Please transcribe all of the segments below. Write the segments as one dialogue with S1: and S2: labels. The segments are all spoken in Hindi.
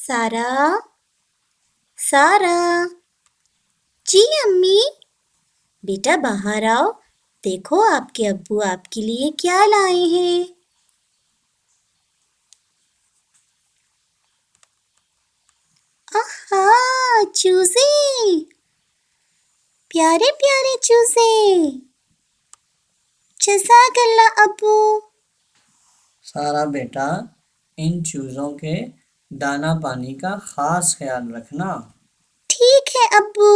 S1: सारा सारा। जी अम्मी। बेटा बाहर आओ, देखो आपके अब्बू आपके लिए क्या लाए हैं। आहा, चूजे, प्यारे प्यारे चूजे। जज़ाकल्लाह अब्बू।
S2: सारा बेटा, इन चूजों के दाना पानी का खास ख्याल रखना।
S1: ठीक है अब्बू।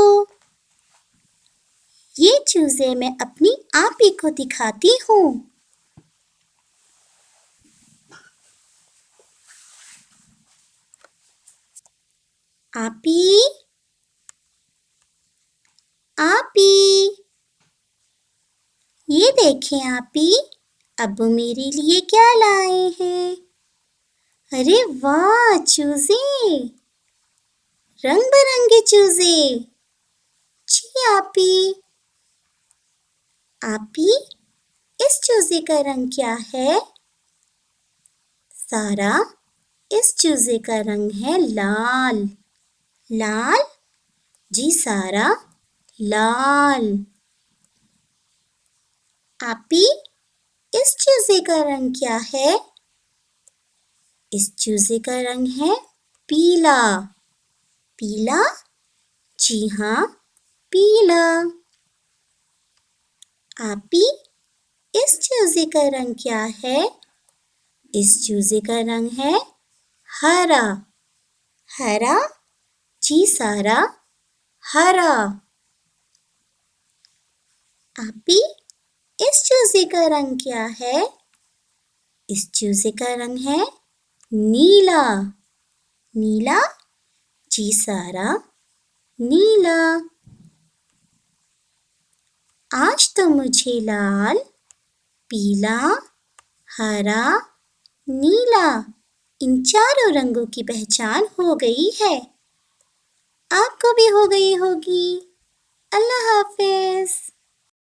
S1: ये चूजे मैं अपनी आपी को दिखाती हूँ। आपी, आपी, ये देखें आपी, अब्बू मेरे लिए क्या लाए हैं। अरे वाह, चूजे, रंग बिरंगे चूजे। जी आपी। आपी, इस चूजे का रंग क्या है। सारा, इस चूजे का रंग है लाल। लाल? जी सारा, लाल। आपी, इस चूजे का रंग क्या है। इस चूजे का रंग है पीला। पीला? जी हाँ, पीला। आपी, इस चूजे का रंग क्या है। इस चूजे का रंग है हरा। हरा? जी सारा, हरा। आपी, इस चूजे का रंग क्या है। इस चूजे का रंग है नीला। नीला? जी सारा, नीला। आज तो मुझे लाल, पीला, हरा, नीला, इन चारों रंगों की पहचान हो गई है। आपको भी हो गई होगी। अल्लाह हाफिज।